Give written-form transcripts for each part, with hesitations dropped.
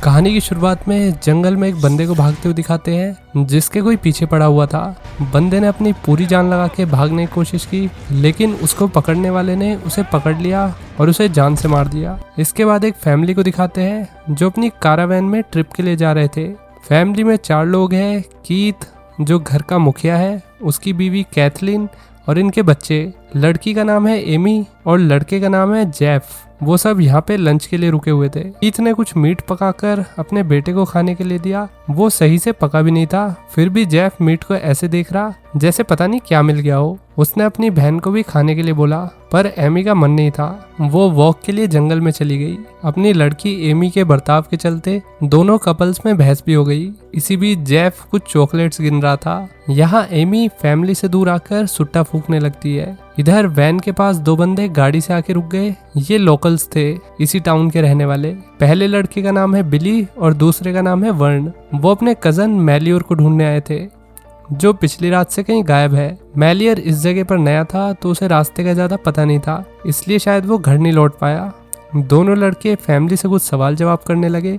कहानी की शुरुआत में जंगल में एक बंदे को भागते हुए दिखाते हैं जिसके कोई पीछे पड़ा हुआ था। बंदे ने अपनी पूरी जान लगा के भागने की कोशिश की, लेकिन उसको पकड़ने वाले ने उसे पकड़ लिया और उसे जान से मार दिया। इसके बाद एक फैमिली को दिखाते हैं जो अपनी कारावैन में ट्रिप के लिए जा रहे थे। फैमिली में 4 लोग हैं। कीथ जो घर का मुखिया है, उसकी बीवी कैथलीन और इनके बच्चे। लड़की का नाम है एमी और लड़के का नाम है जेफ। वो सब यहाँ पे लंच के लिए रुके हुए थे। कीथ ने कुछ मीट पकाकर अपने बेटे को खाने के लिए दिया। वो सही से पका भी नहीं था, फिर भी जेफ मीट को ऐसे देख रहा जैसे पता नहीं क्या मिल गया हो। उसने अपनी बहन को भी खाने के लिए बोला, पर एमी का मन नहीं था। वो वॉक के लिए जंगल में चली गई। अपनी लड़की एमी के बर्ताव के चलते दोनों कपल्स में बहस भी हो गई। इसी बीच जेफ कुछ चॉकलेट्स गिन रहा था। यहाँ एमी फैमिली से दूर आकर सुट्टा फूकने लगती है। इधर वैन के पास 2 बंदे गाड़ी से आके रुक गए। ये लोकल्स थे, इसी टाउन के रहने वाले। पहले लड़के का नाम है बिली और दूसरे का नाम है वर्ण। वो अपने कजन मैलियोर को ढूंढने आए थे जो पिछली रात से कहीं गायब है। मैलियर इस जगह पर नया था तो उसे रास्ते का ज्यादा पता नहीं था, इसलिए शायद वो घर नहीं लौट पाया। दोनों लड़के फैमिली से कुछ सवाल जवाब करने लगे।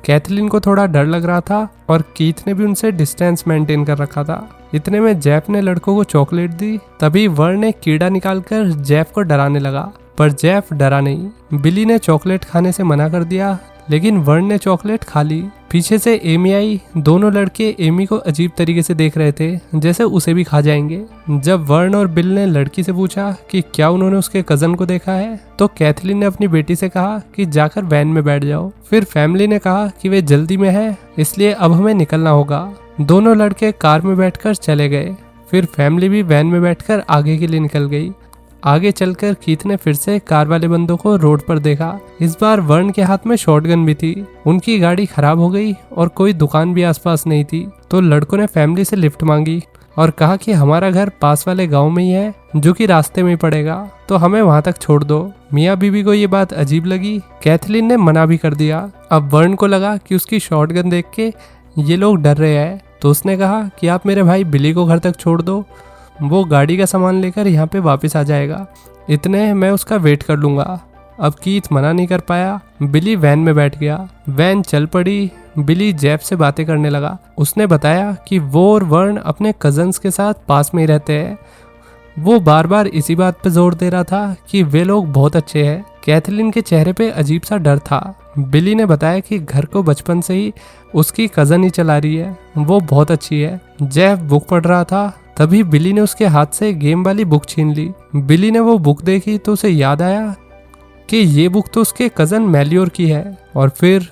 कैथलीन को थोड़ा डर लग रहा था और कीथ ने भी उनसे डिस्टेंस मेंटेन कर रखा था। इतने में जेफ ने लड़कों को चॉकलेट दी। तभी वर्ण ने कीड़ा निकालकर जेफ को डराने लगा, पर जेफ डरा नहीं। बिली ने चॉकलेट खाने से मना कर दिया, लेकिन वर्ण ने चॉकलेट खा ली। पीछे से एमी आई। दोनों लड़के एमी को अजीब तरीके से देख रहे थे, जैसे उसे भी खा जाएंगे। जब वर्ण और बिल ने लड़की से पूछा कि क्या उन्होंने उसके कजन को देखा है, तो कैथलीन ने अपनी बेटी से कहा कि जाकर वैन में बैठ जाओ। फिर फैमिली ने कहा कि वे जल्दी में है, इसलिए अब हमें निकलना होगा। दोनों लड़के कार में बैठकर चले गए। फिर फैमिली भी वैन में बैठकर आगे के लिए निकल गई। आगे चलकर कीथ ने फिर से कार वाले बंदों को रोड पर देखा। इस बार वर्ण के हाथ में शॉटगन भी थी। उनकी गाड़ी खराब हो गई और कोई दुकान भी आसपास नहीं थी, तो लड़कों ने फैमिली से लिफ्ट मांगी और कहा कि हमारा घर पास वाले गांव में ही है, जो कि रास्ते में ही पड़ेगा, तो हमें वहां तक छोड़ दो। मियाँ बीवी को ये बात अजीब लगी। कैथलीन ने मना भी कर दिया। अब वर्ण को लगा कि उसकी शॉटगन देख के ये लोग डर रहे हैं, तो उसने कहा कि आप मेरे भाई बिली को घर तक छोड़ दो, वो गाड़ी का सामान लेकर यहाँ पे वापस आ जाएगा, इतने मैं उसका वेट कर लूंगा। अब कीथ मना नहीं कर पाया। बिली वैन में बैठ गया। वैन चल पड़ी। बिली जेफ से बातें करने लगा। उसने बताया कि वो और वर्ण अपने कजन्स के साथ पास में ही रहते हैं। वो बार बार इसी बात पे जोर दे रहा था कि वे लोग बहुत अच्छे हैं। कैथलीन के चेहरे पे अजीब सा डर था। बिली ने बताया कि घर को बचपन से ही उसकी कजन ही चला रही है, वो बहुत अच्छी है। जेफ बुक पढ़ रहा था, तभी बिली ने उसके हाथ से गेम वाली बुक छीन ली। बिली ने वो बुक देखी तो उसे याद आया कि ये बुक तो उसके कजन मैलियोर की है। और फिर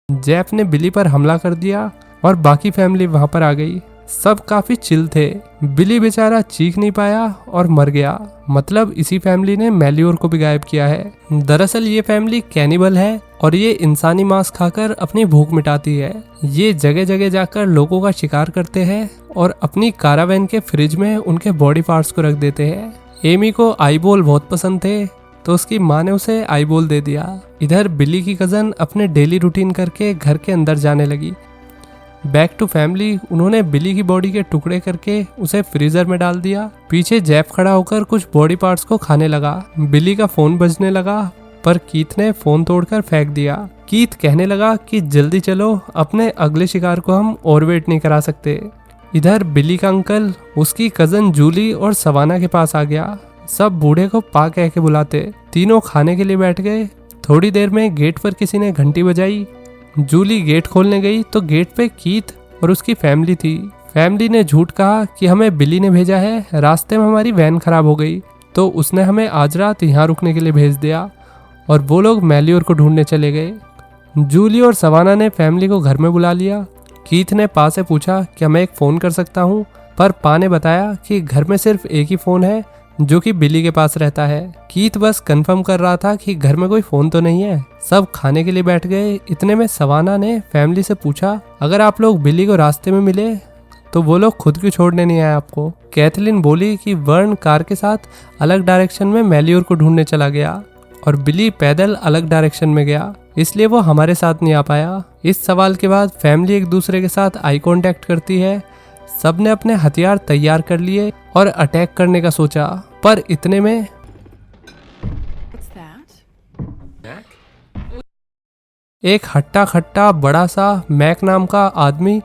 जेफ ने बिली पर हमला कर दिया और बाकी फैमिली वहां पर आ गई। सब काफी चिल थे। बिली बेचारा चीख नहीं पाया और मर गया। मतलब इसी फैमिली ने मैलियोर को भी गायब किया है। दरअसल ये फैमिली कैनिबल है और ये इंसानी मांस खाकर अपनी भूख मिटाती है। ये जगह जगह जाकर लोगों का शिकार करते हैं और अपनी कारावैन के फ्रिज में उनके बॉडी पार्ट्स को रख देते हैं। एमी को आईबॉल बहुत पसंद थे, तो उसकी माँ ने उसे आईबॉल दे दिया। इधर बिली की कजन अपने डेली रूटीन करके घर के अंदर जाने लगी। Back to family. उन्होंने बिली की बॉडी के टुकड़े करके उसे फ्रीजर में डाल दिया। पीछे जेफ खड़ा होकर कुछ बॉडी पार्ट्स को खाने लगा। बिली का फोन बजने लगा, पर कीथ ने फोन तोड़कर फेंक दिया। कीथ कहने लगा कि जल्दी चलो, अपने अगले शिकार को हम और वेट नहीं करा सकते। इधर बिली का अंकल उसकी कजन जूली और सवाना के पास आ गया। सब बूढ़े को पा कह के बुलाते। तीनों खाने के लिए बैठ गए। थोड़ी देर में गेट पर किसी ने घंटी बजाई। जूली गेट खोलने गई तो गेट पे कीथ और उसकी फैमिली थी। फैमिली ने झूठ कहा कि हमें बिली ने भेजा है, रास्ते में हमारी वैन खराब हो गई तो उसने हमें आज रात यहाँ रुकने के लिए भेज दिया। और वो लोग मैलियोर को ढूंढने चले गए। जूली और सवाना ने फैमिली को घर में बुला लिया। कीथ ने पा से पूछा क्या मैं एक फ़ोन कर सकता हूँ, पर पा ने बताया कि घर में सिर्फ एक ही फ़ोन है जो कि बिली के पास रहता है। कीथ बस कंफर्म कर रहा था कि घर में कोई फ़ोन तो नहीं है। सब खाने के लिए बैठ गए। इतने में सवाना ने फैमिली से पूछा अगर आप लोग बिली को रास्ते में मिले तो वो लोग खुद क्यों छोड़ने नहीं आए आपको। कैथलीन बोली कि वर्ण कार के साथ अलग डायरेक्शन में मैलियोर को ढूंढने चला गया और बिली पैदल अलग डायरेक्शन में गया, इसलिए वो हमारे साथ नहीं आ पाया। इस सवाल के बाद फैमिली एक दूसरे के साथ आई कांटेक्ट करती है। सबने अपने हथियार तैयार कर लिए और अटैक करने का सोचा, पर इतने में एक हट्टा खट्टा बड़ा सा मैक नाम का आदमी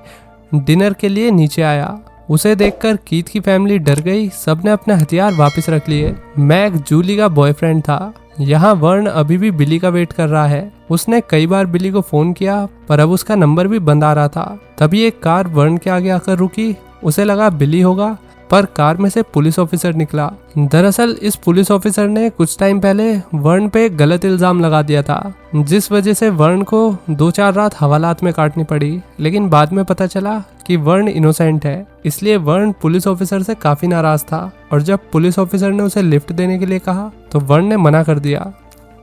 डिनर के लिए नीचे आया। उसे देखकर कीथ की फैमिली डर गई। सबने अपने हथियार वापस रख लिए। मैक जूली का बॉयफ्रेंड था। यहाँ वर्ण अभी भी बिली का वेट कर रहा है। उसने कई बार बिली को फोन किया पर अब उसका नंबर भी बंद आ रहा था। तभी एक कार वर्ण के आगे आकर रुकी। उसे लगा बिली होगा पर कार में से पुलिस ऑफिसर निकला। दरअसल इस पुलिस ऑफिसर ने कुछ टाइम पहले वर्ण पे गलत इल्जाम लगा दिया था, जिस वजह से वर्ण को 2-4 रात हवालात में काटनी पड़ी। लेकिन बाद में पता चला कि वर्ण इनोसेंट है, इसलिए वर्ण पुलिस ऑफिसर से काफी नाराज था। और जब पुलिस ऑफिसर ने उसे लिफ्ट देने के लिए कहा तो वर्ण ने मना कर दिया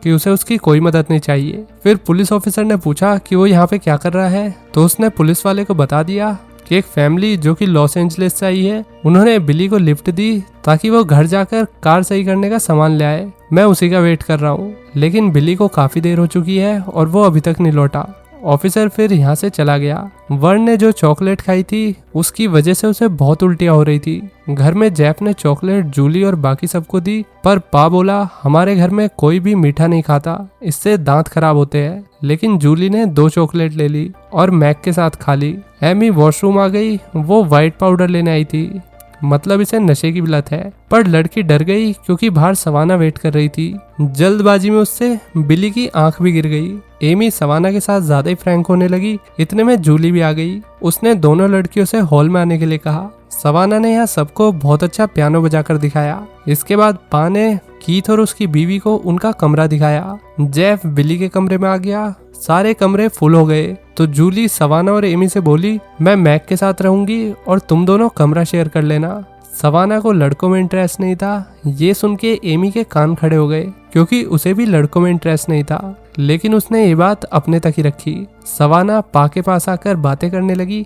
कि उसे उसकी कोई मदद नहीं चाहिए। फिर पुलिस ऑफिसर ने पूछा कि वो यहाँ पे क्या कर रहा है, तो उसने पुलिस वाले को बता दिया कि एक फैमिली जो कि लॉस एंजलिस से आई है, उन्होंने बिली को लिफ्ट दी ताकि वो घर जाकर कार सही करने का सामान ले आए। मैं उसी का वेट कर रहा हूँ, लेकिन बिली को काफी देर हो चुकी है और वो अभी तक नहीं लौटा। ऑफिसर फिर यहाँ से चला गया। वर्ण ने जो चॉकलेट खाई थी उसकी वजह से उसे बहुत उल्टियाँ हो रही थी। घर में जेफ ने चॉकलेट जूली और बाकी सबको दी, पर पा बोला हमारे घर में कोई भी मीठा नहीं खाता, इससे दांत खराब होते हैं। लेकिन जूली ने 2 चॉकलेट ले ली और मैक के साथ खा ली। एमी वॉशरूम आ गई। वो व्हाइट पाउडर लेने आई थी, मतलब इसे नशे की लत है। पर लड़की डर गई क्योंकि बाहर सवाना वेट कर रही थी। जल्दबाजी में उससे बिली की आंख भी गिर गई। एमी सवाना के साथ ज्यादा ही फ्रैंक होने लगी। इतने में जूली भी आ गई। उसने दोनों लड़कियों से हॉल में आने के लिए कहा। सवाना ने यहाँ सबको बहुत अच्छा पियानो बजाकर दिखाया। इसके बाद पा ने कीथ और उसकी बीवी को उनका कमरा दिखाया। जेफ बिली के कमरे में आ गया। सारे कमरे फुल हो गए तो जूली सवाना और एमी से बोली मैं मैक के साथ रहूंगी और तुम दोनों कमरा शेयर कर लेना। सवाना को लड़कों में इंटरेस्ट नहीं था। ये सुन के एमी के कान खड़े हो गए क्योंकि उसे भी लड़कों में इंटरेस्ट नहीं था, लेकिन उसने ये बात अपने तक ही रखी। सवाना पा के पास आकर बातें करने लगी।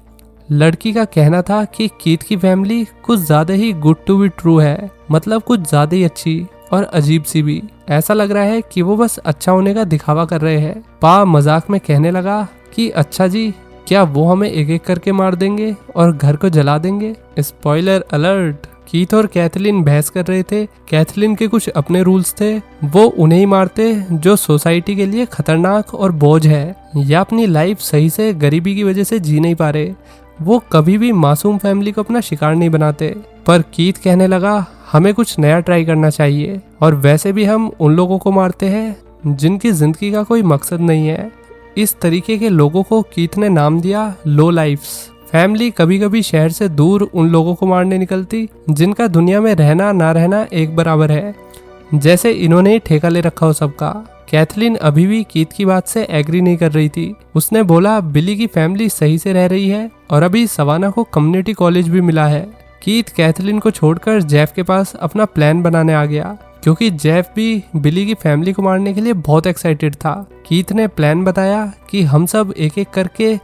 लड़की का कहना था कि कीथ की फैमिली कुछ ज्यादा ही गुड टू बी ट्रू है, मतलब कुछ ज्यादा ही अच्छी और अजीब सी भी। ऐसा लग रहा है कि वो बस अच्छा होने का दिखावा कर रहे हैं। पा मजाक में कहने लगा कि अच्छा जी, क्या वो हमें एक एक करके मार देंगे और घर को जला देंगे? Spoiler alert. कीथ और कैथलीन बहस कर रहे थे। कैथलीन के कुछ अपने रूल्स थे, वो उन्हें ही मारते जो सोसाइटी के लिए खतरनाक और बोझ है या अपनी लाइफ सही से गरीबी की वजह से जी नहीं पा रहे। वो कभी भी मासूम फैमिली को अपना शिकार नहीं बनाते। पर कीथ कहने लगा हमें कुछ नया ट्राई करना चाहिए, और वैसे भी हम उन लोगों को मारते हैं जिनकी जिंदगी का कोई मकसद नहीं है। इस तरीके के लोगों को कीथ ने नाम दिया लो लाइफ्स। फैमिली कभी कभी शहर से दूर उन लोगों को मारने निकलती जिनका दुनिया में रहना ना रहना एक बराबर है, जैसे इन्होंने ठेका ले रखा हो सबका। कैथलीन अभी भी कीथ की बात से एग्री नहीं कर रही थी। उसने बोला बिली की फैमिली सही से रह रही है और अभी सवाना को कम्युनिटी कॉलेज भी मिला है। कीथ कैथलीन को छोड़कर जेफ के पास अपना प्लान बनाने आ गया क्योंकि जेफ भी बिली की फैमिली को मारने के लिए बहुत एक्साइटेड था। कीथ ने प्लान बताया कि हम सब एक एक करके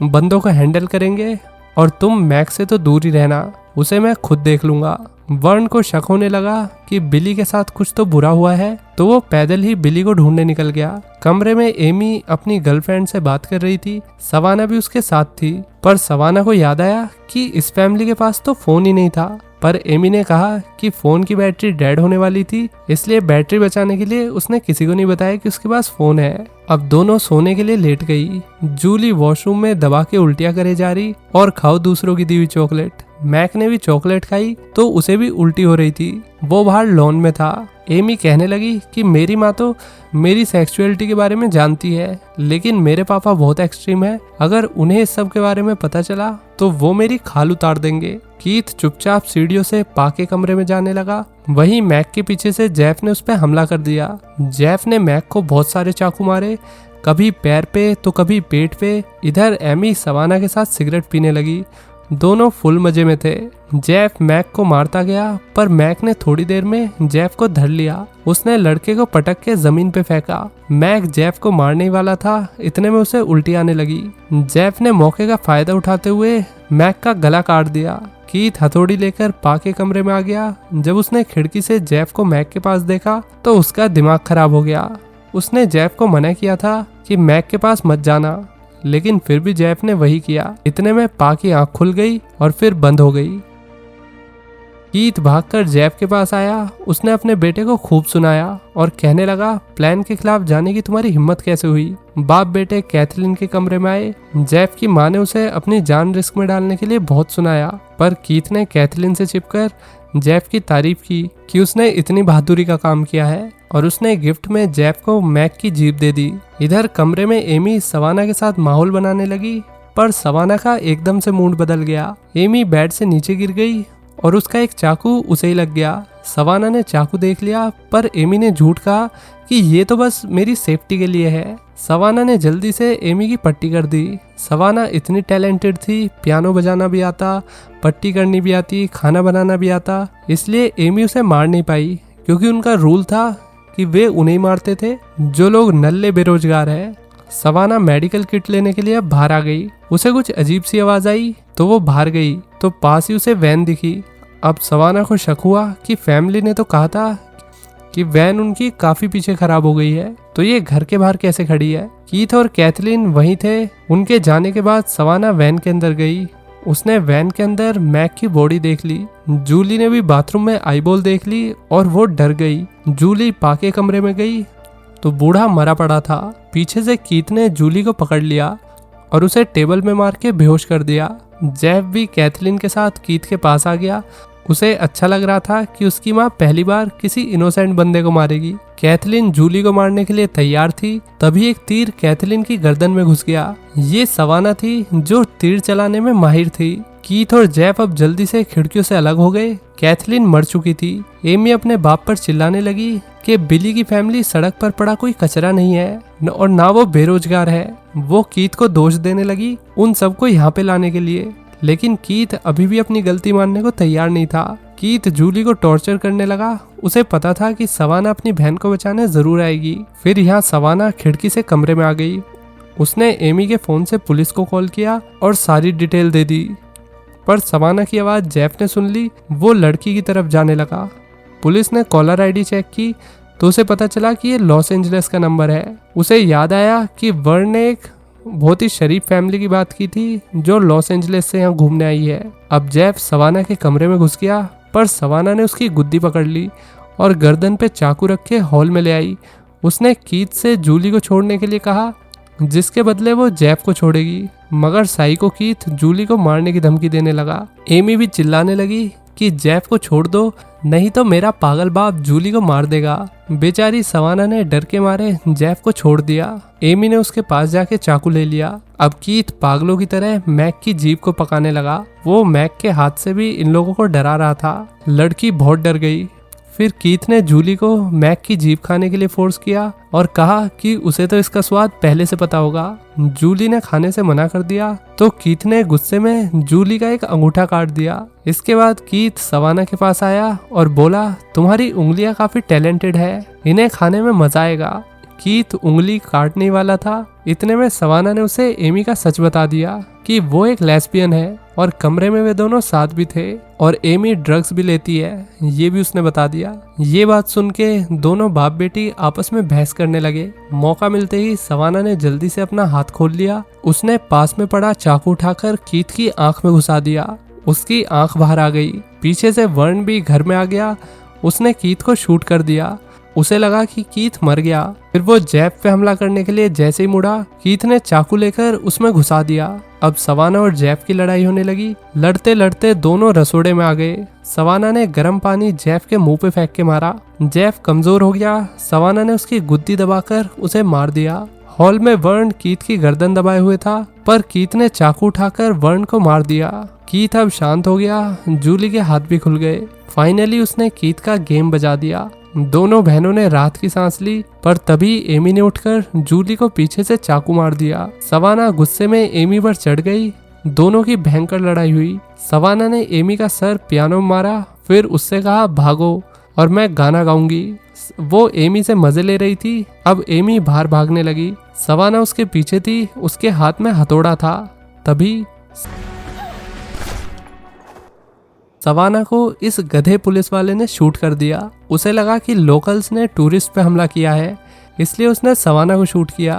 बंदों को हैंडल करेंगे और तुम मैक से तो दूर ही रहना, उसे मैं खुद देख लूंगा। वर्ण को शक होने लगा कि बिली के साथ कुछ तो बुरा हुआ है, तो वो पैदल ही बिली को ढूंढने निकल गया। कमरे में एमी अपनी गर्लफ्रेंड से बात कर रही थी। सवाना भी उसके साथ थी, पर सवाना को याद आया कि इस फैमिली के पास तो फोन ही नहीं था। पर एमी ने कहा कि फोन की बैटरी डेड होने वाली थी, इसलिए बैटरी बचाने के लिए उसने किसी को नहीं बताया कि उसके पास फोन है। अब दोनों सोने के लिए लेट गई। जूली वॉशरूम में दबा के उल्टियां करे जा रही और खाओ दूसरों की दी हुई चॉकलेट। मैक ने भी चॉकलेट खाई तो उसे भी उल्टी हो रही थी। वो बाहर लॉन में था। एमी कहने लगी कि मेरी माँ तो मेरी सेक्सुअलिटी के बारे में जानती है, लेकिन मेरे पापा बहुत एक्सट्रीम है। अगर उन्हें इस सब के बारे में पता चला तो वो मेरी खाल उतार देंगे। कीथ चुपचाप सीढ़ियों से पा के कमरे में जाने लगा। वहीं मैक के पीछे से जेफ ने उस पर हमला कर दिया। जेफ ने मैक को बहुत सारे चाकू मारे, कभी पैर पे तो कभी पेट पे। इधर एमी सवाना के साथ सिगरेट पीने लगी। दोनों फुल मजे में थे। जेफ मैक को मारता गया, पर मैक ने थोड़ी देर में जेफ को धर लिया। उसने लड़के को पटक के जमीन पे फेंका। मैक जेफ को मारने वाला था, इतने में उसे उल्टी आने लगी। जेफ ने मौके का फायदा उठाते हुए मैक का गला काट दिया। कीथ हथौड़ी लेकर पा के कमरे में आ गया। जब उसने खिड़की से जेफ को मैक के पास देखा तो उसका दिमाग खराब हो गया। उसने जेफ को मना किया था कि मैक के पास मत जाना, लेकिन फिर भी जेफ ने वही किया। इतने में पा की आंख खुल गई और फिर बंद हो गई। कीथ भागकर जेफ के पास आया। उसने अपने बेटे को खूब सुनाया और कहने लगा, प्लान के खिलाफ जाने की तुम्हारी हिम्मत कैसे हुई। बाप बेटे कैथरीन के कमरे में आए। जेफ की माँ ने उसे अपनी जान रिस्क में डालने के लिए बहुत सुनाया, पर कीथ ने कैथरीन से छिपकर जेफ की तारीफ की कि उसने इतनी बहादुरी का काम किया है, और उसने गिफ्ट में जेफ को मैक की जीप दे दी। इधर कमरे में एमी सवाना के साथ माहौल बनाने लगी, पर सवाना का एकदम से मूड बदल गया। एमी बेड से नीचे गिर गई और उसका एक चाकू उसे ही लग गया। सवाना ने चाकू देख लिया, पर एमी ने झूठ कहा कि ये तो बस मेरी सेफ्टी के लिए है। सवाना ने जल्दी से एमी की पट्टी कर दी। सवाना इतनी टैलेंटेड थी, पियानो बजाना भी आता, पट्टी करनी भी आती, खाना बनाना भी आता, इसलिए एमी उसे मार नहीं पाई, क्योंकि उनका रूल था कि वे उन्हें मारते थे जो लोग नल्ले बेरोजगार है। सवाना मेडिकल किट लेने के लिए अब बाहर आ गई। उसे कुछ अजीब सी आवाज आई तो वो बाहर गई तो पास ही उसे वैन दिखी। अब सवाना को शक हुआ कि फैमिली ने तो कहा था कि वैन उनकी काफी पीछे खराब हो गई है, तो ये घर के बाहर कैसे खड़ी है। कीथ और कैथरीन वहीं थे। उनके जाने के बाद सवाना वैन के अंदर गई। उसने वैन के अंदर मैक की बॉडी देख ली। जूली ने भी बाथरूम में आईबॉल देख ली और वो डर गई। जूली पाके कमरे में गई तो बूढ़ा मरा पड़ा था। पीछे से कीथ ने जूली को पकड़ लिया और उसे टेबल में मार के बेहोश कर दिया। जेफ भी कैथरीन के साथ कीथ के पास आ गया। उसे अच्छा लग रहा था कि उसकी माँ पहली बार किसी इनोसेंट बंदे को मारेगी। कैथरीन जूली को मारने के लिए तैयार थी, तभी एक तीर कैथरीन की गर्दन में घुस गया। ये सवाना थी जो तीर चलाने में माहिर थी। कीथ और जेफ अब जल्दी से खिड़कियों से अलग हो गए। कैथरीन मर चुकी थी। एमी अपने बाप पर चिल्लाने लगी कि बिली की फैमिली सड़क पर पड़ा कोई कचरा नहीं है और ना वो बेरोजगार है। वो कीथ को दोष देने लगी उन सबको यहाँ पे लाने के लिए, लेकिन कीथ अभी भी अपनी गलती मानने को तैयार नहीं था। कीथ जूली को टॉर्चर करने लगा। उसे पता था कि सवाना अपनी बहन को बचाने जरूर आएगी। फिर यहाँ सवाना खिड़की से कमरे में आ गई। उसने एमी के फोन से पुलिस को कॉल किया और सारी डिटेल दे दी, पर सवाना की आवाज जेफ ने सुन ली। वो लड़की की तरफ जाने लगा। पुलिस ने कॉलर आईडी चेक की तो उसे पता चला कि ये लॉस एंजलिस का नंबर है। उसे याद आया कि वर्ण ने एक बहुत ही शरीफ फैमिली की बात की थी जो लॉस एंजलिस से यहाँ घूमने आई है। अब जेफ सवाना के कमरे में घुस गया, पर सवाना ने उसकी गुद्दी पकड़ ली और गर्दन पे चाकू रख के हॉल में ले आई। उसने कीथ से जूली को छोड़ने के लिए कहा, जिसके बदले वो जेफ को छोड़ेगी, मगर साइको कीथ जूली को मारने की धमकी देने लगा। एमी भी चिल्लाने लगी कि जेफ को छोड़ दो, नहीं तो मेरा पागल बाप जूली को मार देगा। बेचारी सवाना ने डर के मारे जेफ को छोड़ दिया। एमी ने उसके पास जाके चाकू ले लिया। अब कीथ पागलों की तरह मैक की जीप को पकाने लगा। वो मैक के हाथ से भी इन लोगों को डरा रहा था। लड़की बहुत डर गई। फिर कीथ ने जूली को मैक की जीप खाने के लिए फोर्स किया और कहा कि उसे तो इसका स्वाद पहले से पता होगा। जूली ने खाने से मना कर दिया तो कीथ ने गुस्से में जूली का एक अंगूठा काट दिया। इसके बाद कीथ सवाना के पास आया और बोला, तुम्हारी उंगलियां काफी टैलेंटेड है, इन्हें खाने में मजा आएगा। कीथ उंगली काटने वाला था, इतने में सवाना ने उसे एमी का सच बता दिया कि वो एक लेस्बियन है और कमरे में वे दोनों साथ भी थे और एमी ड्रग्स भी लेती है, ये भी उसने बता दिया। ये बात सुन के दोनों बाप बेटी आपस में बहस करने लगे। मौका मिलते ही सवाना ने जल्दी से अपना हाथ खोल लिया। उसने पास में पड़ा चाकू उठाकर कीथ की आंख में घुसा दिया। उसकी आंख बाहर आ गई। पीछे से वर्ण भी घर में आ गया। उसने कीथ को शूट कर दिया। उसे लगा कि कीथ मर गया। फिर वो जेफ पे हमला करने के लिए जैसे ही मुड़ा, कीथ ने चाकू लेकर उसमें घुसा दिया। अब सवाना और जेफ की लड़ाई होने लगी। लड़ते लड़ते दोनों रसोड़े में आ गए। सवाना ने गर्म पानी जेफ के मुंह पे फेंक के मारा। जेफ कमजोर हो गया। सवाना ने उसकी गुद्दी दबाकर उसे मार दिया। हॉल में वर्ण कीथ की गर्दन दबाए हुए था, पर कीथ ने चाकू उठाकर वर्ण को मार दिया। कीथ अब शांत हो गया। जूली के हाथ भी खुल गए। फाइनली उसने कीथ का गेम बजा दिया। दोनों बहनों ने राहत की सांस ली, पर तभी एमी ने उठकर जूली को पीछे से चाकू मार दिया। सवाना गुस्से में एमी पर चढ़ गई। दोनों की भयंकर लड़ाई हुई। सवाना ने एमी का सर पियानो में मारा, फिर उससे कहा भागो और मैं गाना गाऊंगी। वो एमी से मजे ले रही थी। अब एमी बाहर भागने लगी। सवाना उसके पीछे थी। उसके हाथ में हथौड़ा था। तभी सवाना को इस गधे पुलिस वाले ने शूट कर दिया। उसे लगा कि लोकल्स ने टूरिस्ट पे हमला किया है, इसलिए उसने सवाना को शूट किया।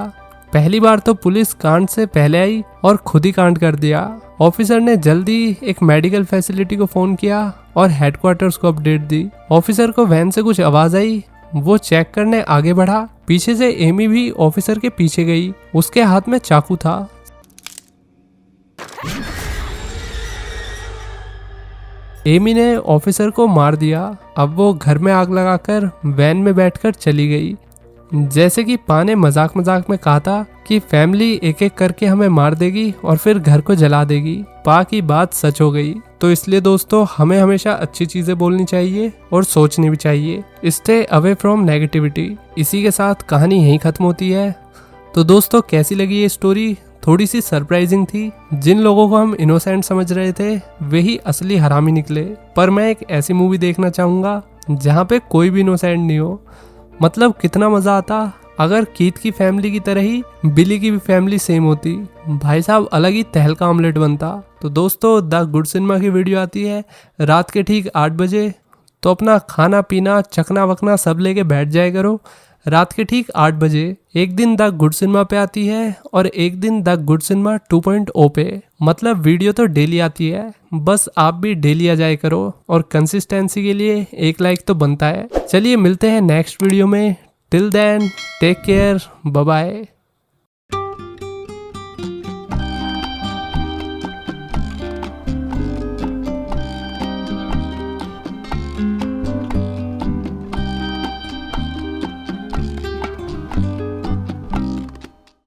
पहली बार तो पुलिस कांड से पहले आई और खुद ही कांड कर दिया। ऑफिसर ने जल्दी एक मेडिकल फैसिलिटी को फोन किया और हेडक्वार्टर्स को अपडेट दी। ऑफिसर को वैन से कुछ आवाज आई, वो चेक करने आगे बढ़ा। पीछे से एमी भी ऑफिसर के पीछे गई, उसके हाथ में चाकू था। एमी ने ऑफिसर को मार दिया। अब वो घर में आग लगाकर वैन में बैठकर चली गई। जैसे कि पा ने मजाक मजाक में कहा था कि फैमिली एक एक करके हमें मार देगी और फिर घर को जला देगी। पा की बात सच हो गई। तो इसलिए दोस्तों हमें हमेशा अच्छी चीजें बोलनी चाहिए और सोचनी भी चाहिए। Stay away from negativity. इसी के साथ कहानी यहीं खत्म होती है। तो दोस्तों कैसी लगी ये स्टोरी? थोड़ी सी सरप्राइजिंग थी। जिन लोगों को हम इनोसेंट समझ रहे थे वही असली हरामी निकले। पर मैं एक ऐसी मूवी देखना चाहूंगा जहाँ पे कोई भी इनोसेंट नहीं हो। मतलब कितना मजा आता अगर कीथ की फैमिली की तरह ही बिली की भी फैमिली सेम होती। भाई साहब अलग ही तहलका ऑमलेट बनता। तो दोस्तों द गुड सिनेमा की वीडियो आती है रात के ठीक 8 बजे। तो अपना खाना पीना चखना वकना सब लेके बैठ जाए करो। रात के ठीक 8 बजे एक दिन द गुड सिनेमा पे आती है और एक दिन द गुड सिनेमा 2.0 पे। मतलब वीडियो तो डेली आती है, बस आप भी डेली आ जाए करो और कंसिस्टेंसी के लिए एक लाइक तो बनता है। चलिए मिलते हैं नेक्स्ट वीडियो में। Till then take care, bye bye.